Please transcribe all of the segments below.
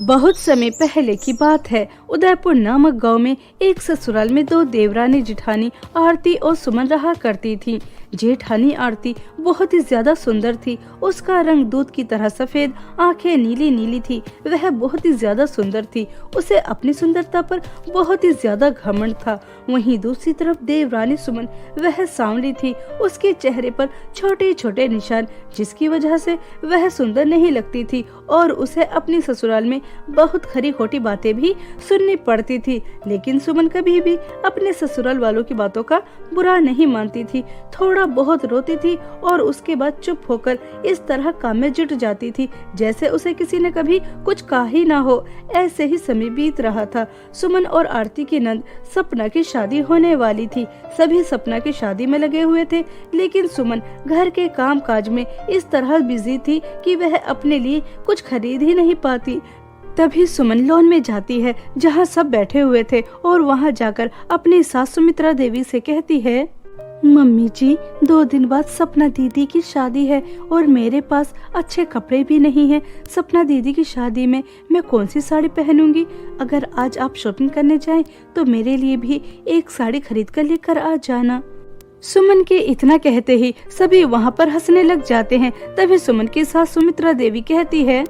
बहुत समय पहले की बात है। उदयपुर नामक गांव में एक ससुराल में दो देवरानी जेठानी आरती और सुमन रहा करती थी। जेठानी आरती बहुत ही ज्यादा सुंदर थी। उसका रंग दूध की तरह सफेद, आंखें नीली नीली थी। वह बहुत ही ज्यादा सुंदर थी। उसे अपनी सुंदरता पर बहुत ही ज्यादा घमंड था। वहीं दूसरी तरफ देवरानी सुमन, वह सांवली थी। उसके चेहरे पर छोटे छोटे निशान, जिसकी वजह से वह सुंदर नहीं लगती थी और उसे अपनी ससुराल में बहुत खरी खोटी बातें भी सुननी पड़ती थी। लेकिन सुमन कभी भी अपने ससुराल वालों की बातों का बुरा नहीं मानती थी। थोड़ा बहुत रोती थी और उसके बाद चुप होकर इस तरह काम में जुट जाती थी जैसे उसे किसी ने कभी कुछ कहा ही ना हो। ऐसे ही समय बीत रहा था। सुमन और आरती की नंद सपना की शादी होने वाली थी। सभी सपना की शादी में लगे हुए थे, लेकिन सुमन घर के काम काज में इस तरह बिजी थी कि वह अपने लिए कुछ खरीद ही नहीं पाती। तभी सुमन लॉन में जाती है जहाँ सब बैठे हुए थे और वहाँ जाकर अपनी सास सुमित्रा देवी से कहती है, मम्मी जी, 2 दिन बाद सपना दीदी की शादी है और मेरे पास अच्छे कपड़े भी नहीं हैं। सपना दीदी की शादी में मैं कौन सी साड़ी पहनूंगी? अगर आज आप शॉपिंग करने जाएं तो मेरे लिए भी एक साड़ी खरीद कर लेकर आ जाना। सुमन के इतना कहते ही सभी वहाँ पर हंसने लग जाते हैं। तभी सुमन की सास सुमित्रा देवी कहती है,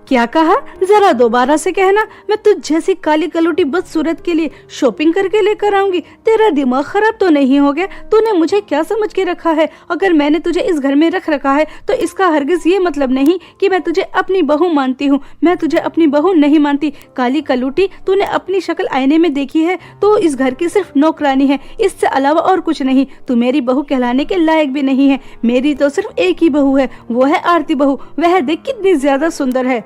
क्या कहा? जरा दोबारा से कहना। मैं तुझ जैसी काली कलूटी बदसूरत के लिए शॉपिंग करके लेकर आऊंगी? तेरा दिमाग खराब तो नहीं हो गया? तूने मुझे क्या समझ के रखा है? अगर मैंने तुझे इस घर में रख रखा है तो इसका हरगिज ये मतलब नहीं कि मैं तुझे अपनी बहू मानती हूँ। मैं तुझे अपनी बहू नहीं मानती। काली कलूटी, तूने अपनी शक्ल आईने में देखी है तो इस घर की सिर्फ नौकरानी है, इससे अलावा और कुछ नहीं। तू मेरी बहू कहलाने के लायक भी नहीं है। मेरी तो सिर्फ एक ही बहू है, वो है आरती बहू। वह देख कितनी ज्यादा सुंदर है।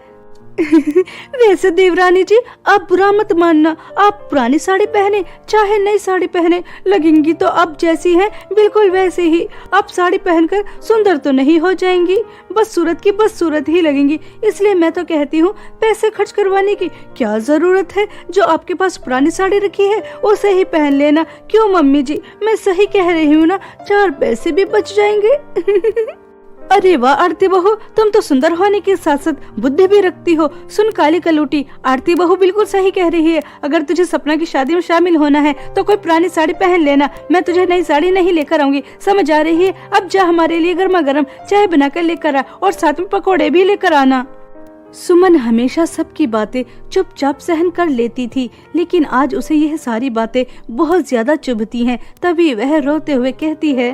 वैसे देवरानी जी, आप बुरा मत मानना। आप पुरानी साड़ी पहने चाहे नई साड़ी पहने, लगेंगी तो आप जैसी हैं बिल्कुल वैसे ही। आप साड़ी पहनकर सुंदर तो नहीं हो जाएंगी, बस सूरत की बस सूरत ही लगेंगी। इसलिए मैं तो कहती हूँ, पैसे खर्च करवाने की क्या जरूरत है? जो आपके पास पुरानी साड़ी रखी है उसे ही पहन लेना। क्यों मम्मी जी, मैं सही कह रही हूँ ना? 4 पैसे भी बच जाएंगे। अरे वाह आरती बहू, तुम तो सुंदर होने के साथ साथ बुद्धि भी रखती हो। सुन काली कलूटी, आरती बहू बिल्कुल सही कह रही है। अगर तुझे सपना की शादी में शामिल होना है तो कोई पुरानी साड़ी पहन लेना। मैं तुझे नई साड़ी नहीं लेकर आऊंगी, समझ आ रही है? अब जा हमारे लिए गर्मा गर्म चाय बनाकर लेकर आ और साथ में पकौड़े भी लेकर आना। सुमन हमेशा सबकी बातें चुपचाप सहन कर लेती थी, लेकिन आज उसे यह सारी बातें बहुत ज्यादा चुभती हैं। तभी वह रोते हुए कहती है,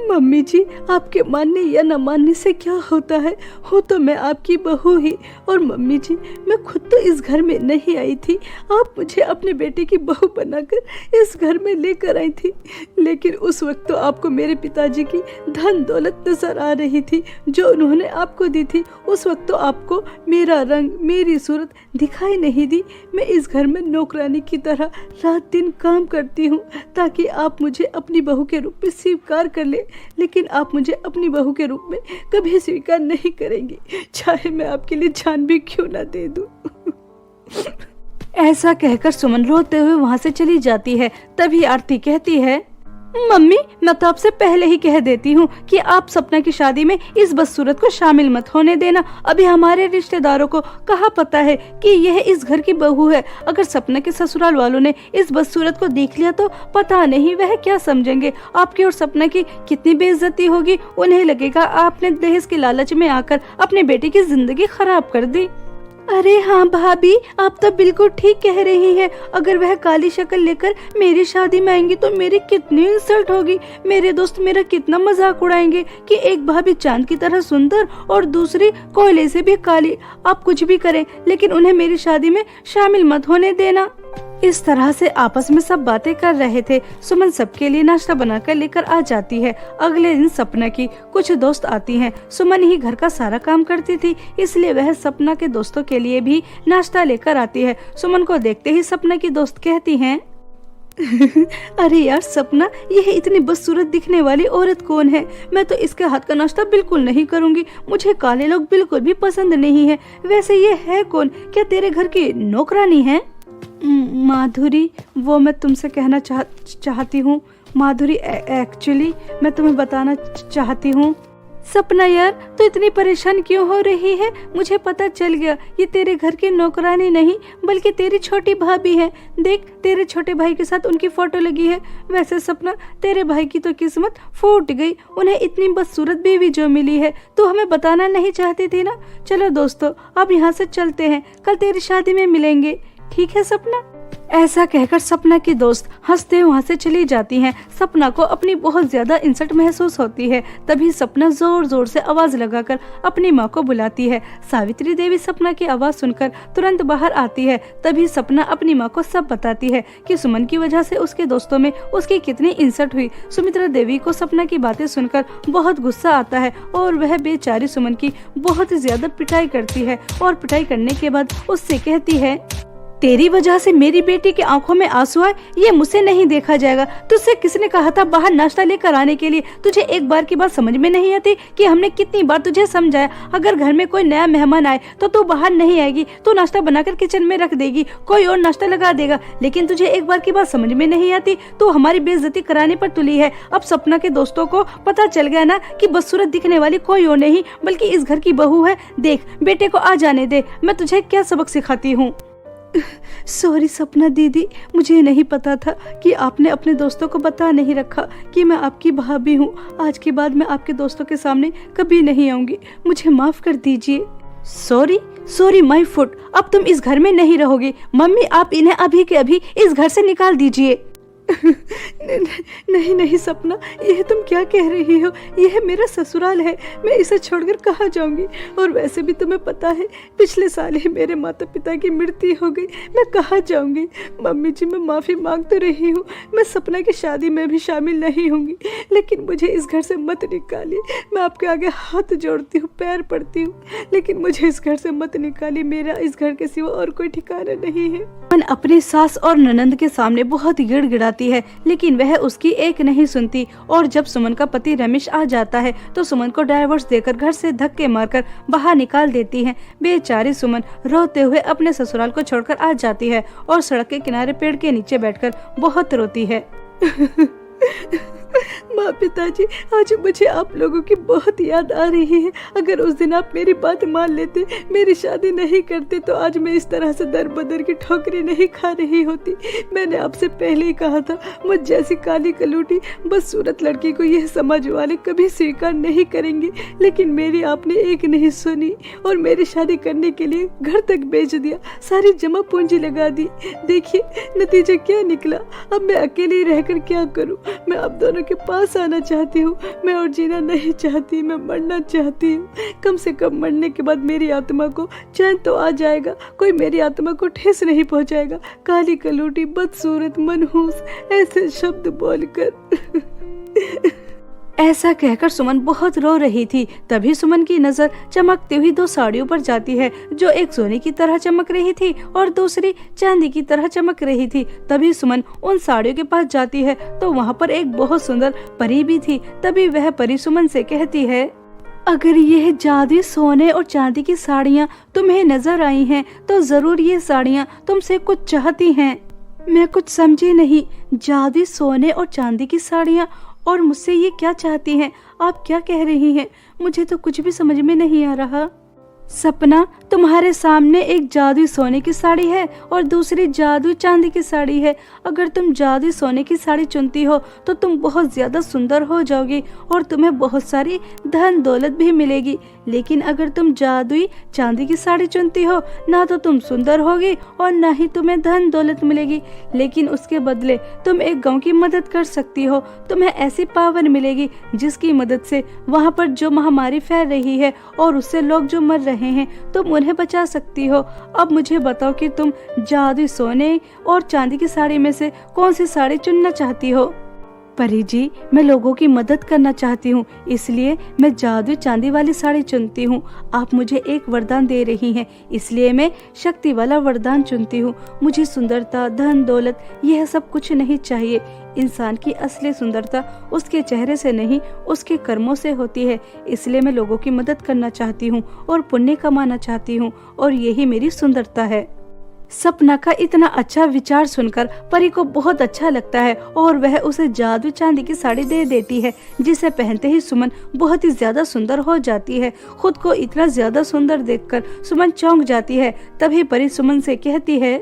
मम्मी जी, आपके मानने या न मानने से क्या होता है? हो तो मैं आपकी बहू ही। और मम्मी जी, मैं खुद तो इस घर में नहीं आई थी। आप मुझे अपने बेटे की बहू बनाकर इस घर में लेकर आई थी। लेकिन उस वक्त तो आपको मेरे पिताजी की धन दौलत नजर आ रही थी जो उन्होंने आपको दी थी। उस वक्त तो आपको मेरा रंग, मेरी सूरत दिखाई नहीं दी। मैं इस घर में नौकरानी की तरह रात दिन काम करती हूँ ताकि आप मुझे अपनी बहू के रूप में स्वीकार कर ले। लेकिन आप मुझे अपनी बहू के रूप में कभी स्वीकार नहीं करेंगी, चाहे मैं आपके लिए जान भी क्यों ना दे दूं। ऐसा कहकर सुमन रोते हुए वहाँ से चली जाती है। तभी आरती कहती है, मम्मी, मैं तो आपसे पहले ही कह देती हूँ कि आप सपना की शादी में इस बदसूरत को शामिल मत होने देना। अभी हमारे रिश्तेदारों को कहाँ पता है कि यह इस घर की बहू है। अगर सपना के ससुराल वालों ने इस बदसूरत को देख लिया तो पता नहीं वह क्या समझेंगे। आपकी और सपना की कितनी बेइज्जती होगी। उन्हें लगेगा आपने दहेज के लालच में आकर अपने बेटे की जिंदगी खराब कर दी। अरे हाँ भाभी, आप तो बिल्कुल ठीक कह रही हैं। अगर वह काली शक्ल लेकर मेरी शादी में आएंगी तो मेरी कितनी इंसल्ट होगी। मेरे दोस्त मेरा कितना मजाक उड़ाएंगे कि एक भाभी चांद की तरह सुंदर और दूसरी कोयले से भी काली। आप कुछ भी करें, लेकिन उन्हें मेरी शादी में शामिल मत होने देना। इस तरह से आपस में सब बातें कर रहे थे। सुमन सबके लिए नाश्ता बनाकर लेकर आ जाती है। अगले दिन सपना की कुछ दोस्त आती हैं। सुमन ही घर का सारा काम करती थी, इसलिए वह सपना के दोस्तों के लिए भी नाश्ता लेकर आती है। सुमन को देखते ही सपना की दोस्त कहती हैं, अरे यार सपना, यह इतनी बदसूरत दिखने वाली औरत कौन है? मैं तो इसके हाथ का नाश्ता बिल्कुल नहीं करूंगी। मुझे काले लोग बिल्कुल भी पसंद नहीं है। वैसे ये है कौन? क्या तेरे घर की नौकरानी है? माधुरी, वो मैं तुमसे कहना चाहती हूँ। माधुरी, एक्चुअली मैं तुम्हें बताना चाहती हूँ। सपना यार, तू इतनी परेशान क्यों हो रही है? मुझे पता चल गया, ये तेरे घर की नौकरानी नहीं बल्कि तेरी छोटी भाभी है। देख, तेरे छोटे भाई के साथ उनकी फोटो लगी है। वैसे सपना, तेरे भाई की तो किस्मत फूट गई, उन्हें इतनी बदसूरत बीवी जो मिली है। तू हमें बताना नहीं चाहती थी ना? चलो दोस्तों, अब यहाँ से चलते हैं, कल तेरी शादी में मिलेंगे, ठीक है सपना? ऐसा कहकर सपना की दोस्त हंसते वहां से चली जाती हैं। सपना को अपनी बहुत ज्यादा इंसल्ट महसूस होती है। तभी सपना जोर जोर से आवाज लगाकर अपनी माँ को बुलाती है। सावित्री देवी सपना की आवाज सुनकर तुरंत बाहर आती है। तभी सपना अपनी माँ को सब बताती है कि सुमन की वजह से उसके दोस्तों में उसकी कितनी इंसल्ट हुई। सुमित्रा देवी को सपना की बातें सुनकर बहुत गुस्सा आता है और वह बेचारी सुमन की बहुत ही ज्यादा पिटाई करती है और पिटाई करने के बाद उससे कहती है, तेरी वजह से मेरी बेटी की आंखों में आंसू आए, ये मुझसे नहीं देखा जाएगा। तुझसे किसने कहा था बाहर नाश्ता लेकर आने के लिए? तुझे एक बार की बात समझ में नहीं आती कि हमने कितनी बार तुझे समझाया, अगर घर में कोई नया मेहमान आए तो तू बाहर नहीं आएगी, तू नाश्ता बनाकर किचन में रख देगी, कोई और नाश्ता लगा देगा। लेकिन तुझे एक बार की बात समझ में नहीं आती, तू हमारी बेइज्जती कराने पर तुली है। अब सपना के दोस्तों को पता चल गया ना कि बदसूरत दिखने वाली कोई और नहीं बल्कि इस घर की बहू है। देख, बेटे को आ जाने दे, मैं तुझे क्या सबक सिखाती हूँ। सॉरी सपना दीदी, मुझे नहीं पता था कि आपने अपने दोस्तों को बता नहीं रखा कि मैं आपकी भाभी हूँ। आज के बाद मैं आपके दोस्तों के सामने कभी नहीं आऊंगी, मुझे माफ कर दीजिए। सॉरी सॉरी माय फुट, अब तुम इस घर में नहीं रहोगी। मम्मी, आप इन्हें अभी के अभी इस घर से निकाल दीजिए। नहीं नहीं सपना, यह तुम क्या कह रही हो? यह मेरा ससुराल है, मैं इसे छोड़कर कहाँ जाऊंगी? और वैसे भी तुम्हें पता है, पिछले साल ही मेरे माता पिता की मृत्यु हो गई, मैं कहाँ जाऊंगी? मम्मी जी, मैं माफी मांग तो रही हूँ, मैं सपना की शादी में भी शामिल नहीं होंगी, लेकिन मुझे इस घर से मत निकालिए। मैं आपके आगे हाथ जोड़ती हूँ, पैर पड़ती हूँ, लेकिन मुझे इस घर से मत निकालिए। मेरा इस घर के सिवा और कोई ठिकाना नहीं है। मन अपनी सास और ननंद के सामने बहुत गिड़गिड़ाती है, लेकिन वह उसकी एक नहीं सुनती। और जब सुमन का पति रमेश आ जाता है तो सुमन को डाइवोर्स देकर घर से धक्के मारकर बाहर निकाल देती है। बेचारी सुमन रोते हुए अपने ससुराल को छोड़कर आ जाती है और सड़क के किनारे पेड़ के नीचे बैठकर बहुत रोती है। माँ, पिताजी, आज मुझे आप लोगों की बहुत याद आ रही है। अगर उस दिन आप मेरी बात मान लेते, मेरी शादी नहीं करते, तो आज मैं इस तरह से दर बदर की ठोकरें नहीं खा रही होती। मैंने आपसे पहले ही कहा था, मुझ जैसी काली कलूटी बदसूरत लड़की को यह समाज वाले कभी स्वीकार नहीं करेंगे, लेकिन मेरी आपने एक नहीं सुनी और मेरी शादी करने के लिए घर तक बेच दिया, सारी जमा पूंजी लगा दी। देखिए नतीजा क्या निकला। अब मैं अकेली रहकर क्या करूं? मैं आप दोनों के पास आना चाहती हूँ, मैं और जीना नहीं चाहती, मैं मरना चाहती हूँ। कम से कम मरने के बाद मेरी आत्मा को चैन तो आ जाएगा, कोई मेरी आत्मा को ठेस नहीं पहुंचाएगा। काली कलूटी, बदसूरत, मनहूस, ऐसे शब्द बोलकर। ऐसा कहकर सुमन बहुत रो रही थी। तभी सुमन की नजर चमकती हुई दो साड़ियों पर जाती है, जो एक सोने की तरह चमक रही थी और दूसरी चांदी की तरह चमक रही थी। तभी सुमन उन साड़ियों के पास जाती है तो वहाँ पर एक बहुत सुंदर परी भी थी। तभी वह परी सुमन से कहती है, अगर यह जादुई सोने और चांदी की साड़ियाँ तुम्हें नजर आई हैं, तो जरूर ये साड़ियाँ तुमसे कुछ चाहती हैं। मैं कुछ समझी नहीं, जादुई सोने और चांदी की साड़ियाँ और मुझसे ये क्या चाहती हैं? आप क्या कह रही हैं? मुझे तो कुछ भी समझ में नहीं आ रहा। सपना, तुम्हारे सामने एक जादुई सोने की साड़ी है और दूसरी जादुई चांदी की साड़ी है। अगर तुम जादुई सोने की साड़ी चुनती हो तो तुम बहुत ज्यादा सुंदर हो जाओगी और तुम्हें बहुत सारी धन दौलत भी मिलेगी। लेकिन अगर तुम जादुई चांदी की साड़ी चुनती हो, ना तो तुम सुंदर होगी और ना ही तुम्हें धन दौलत मिलेगी, लेकिन उसके बदले तुम एक गांव की मदद कर सकती हो। तुम्हें ऐसी पावर मिलेगी जिसकी मदद से वहाँ पर जो महामारी फैल रही है और उससे लोग जो मर रहे हैं, तुम उन्हें बचा सकती हो। अब मुझे बताओ कि तुम जादुई सोने और चांदी की साड़ी में से कौन सी साड़ी चुनना चाहती हो? परी जी, मैं लोगों की मदद करना चाहती हूँ, इसलिए मैं जादुई चांदी वाली साड़ी चुनती हूँ। आप मुझे एक वरदान दे रही हैं, इसलिए मैं शक्ति वाला वरदान चुनती हूँ। मुझे सुंदरता, धन दौलत, यह सब कुछ नहीं चाहिए। इंसान की असली सुंदरता उसके चेहरे से नहीं, उसके कर्मों से होती है। इसलिए मैं लोगों की मदद करना चाहती हूँ और पुण्य कमाना चाहती हूँ, और यही मेरी सुंदरता है। सपना का इतना अच्छा विचार सुनकर परी को बहुत अच्छा लगता है और वह उसे जादू चांदी की साड़ी दे देती है, जिसे पहनते ही सुमन बहुत ही ज्यादा सुंदर हो जाती है। खुद को इतना ज्यादा सुंदर देखकर सुमन चौंक जाती है। तभी परी सुमन से कहती है,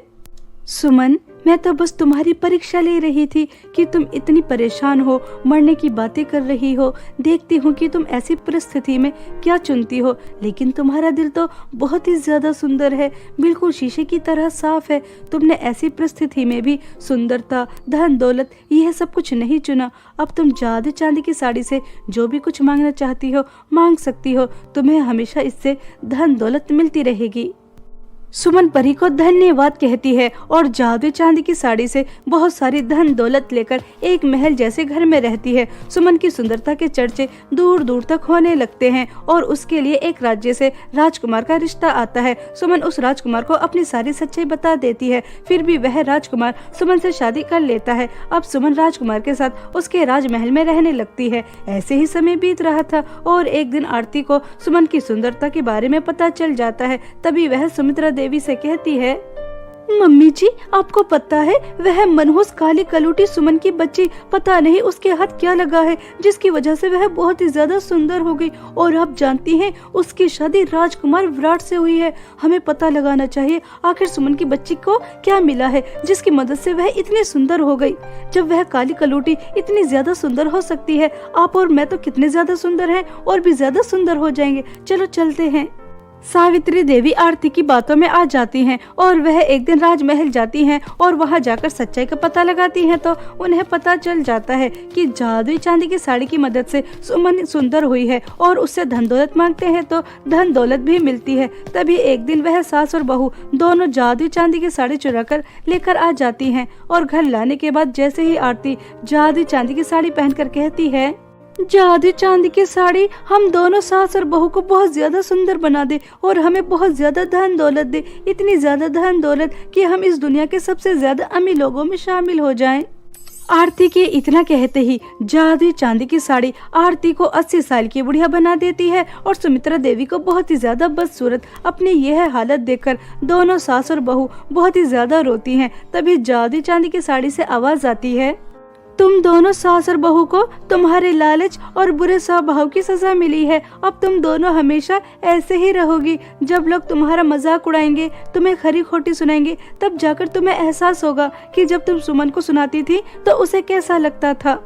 सुमन, मैं तो बस तुम्हारी परीक्षा ले रही थी कि तुम इतनी परेशान हो, मरने की बातें कर रही हो। देखती हूँ कि तुम ऐसी परिस्थिति में क्या चुनती हो, लेकिन तुम्हारा दिल तो बहुत ही ज्यादा सुंदर है, बिल्कुल शीशे की तरह साफ है। तुमने ऐसी परिस्थिति में भी सुंदरता, धन दौलत, यह सब कुछ नहीं चुना। अब तुम जादू चांदी की साड़ी से जो भी कुछ मांगना चाहती हो मांग सकती हो। तुम्हें हमेशा इससे धन दौलत मिलती रहेगी। सुमन परी को धन्यवाद कहती है और जादू चांदी की साड़ी से बहुत सारी धन दौलत लेकर एक महल जैसे घर में रहती है। सुमन की सुंदरता के चर्चे दूर दूर तक होने लगते हैं और उसके लिए एक राज्य से राजकुमार का रिश्ता आता है। सुमन उस राजकुमार को अपनी सारी सच्चाई बता देती है, फिर भी वह राजकुमार सुमन से शादी कर लेता है। अब सुमन राजकुमार के साथ उसके राजमहल में रहने लगती है। ऐसे ही समय बीत रहा था और एक दिन आरती को सुमन की सुंदरता के बारे में पता चल जाता है। तभी वह सुमित्रा देवी से कहती है, मम्मी जी, आपको पता है वह मनहूस काली कलूटी सुमन की बच्ची, पता नहीं उसके हाथ क्या लगा है जिसकी वजह से वह बहुत ही ज्यादा सुंदर हो गई। और आप जानती हैं उसकी शादी राजकुमार विराट से हुई है। हमें पता लगाना चाहिए आखिर सुमन की बच्ची को क्या मिला है जिसकी मदद से वह इतनी सुंदर हो गई। जब वह काली कलूटी इतनी ज्यादा सुंदर हो सकती है, आप और मैं तो कितने ज्यादा सुंदर हैं और भी ज्यादा सुंदर हो जाएंगे। चलो चलते हैं। सावित्री देवी आरती की बातों में आ जाती हैं और वह एक दिन राजमहल जाती हैं और वहां जाकर सच्चाई का पता लगाती हैं तो उन्हें पता चल जाता है कि जादुई चांदी की साड़ी की मदद से सुमन सुंदर हुई है और उससे धन दौलत मांगते हैं तो धन दौलत भी मिलती है। तभी एक दिन वह सास और बहू दोनों जादुई चांदी की साड़ी चुरा कर लेकर आ जाती हैं और घर लाने के बाद जैसे ही आरती जादुई चांदी की साड़ी पहनकर कहती है, जादू चांदी की साड़ी हम दोनों सास और बहू को बहुत ज्यादा सुंदर बना दे और हमें बहुत ज्यादा धन दौलत दे, इतनी ज्यादा धन दौलत कि हम इस दुनिया के सबसे ज्यादा अमीर लोगों में शामिल हो जाएं। आरती के इतना कहते ही जादू चांदी की साड़ी आरती को 80 साल की बुढ़िया बना देती है और सुमित्रा देवी को बहुत ही ज्यादा बदसूरत अपनी यह हालत देखकर दोनों सास और बहू बहुत ही ज्यादा रोती हैं। तभी जादू चांदी की साड़ी से आवाज आती है, तुम दोनों सास और बहू को तुम्हारे लालच और बुरे स्वभाव की सजा मिली है। अब तुम दोनों हमेशा ऐसे ही रहोगी। जब लोग तुम्हारा मजाक उड़ाएंगे, तुम्हें खरी खोटी सुनाएंगे, तब जाकर तुम्हें एहसास होगा कि जब तुम सुमन को सुनाती थी तो उसे कैसा लगता था।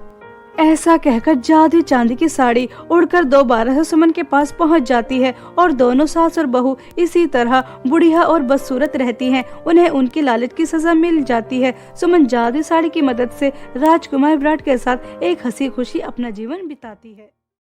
ऐसा कहकर जादू चांदी की साड़ी उड़कर दोबारा सुमन के पास पहुंच जाती है और दोनों सास और बहू इसी तरह बुढ़िया और बदसूरत रहती हैं। उन्हें उनकी लालच की सजा मिल जाती है। सुमन जादू साड़ी की मदद से राजकुमार विराट के साथ एक हंसी खुशी अपना जीवन बिताती है।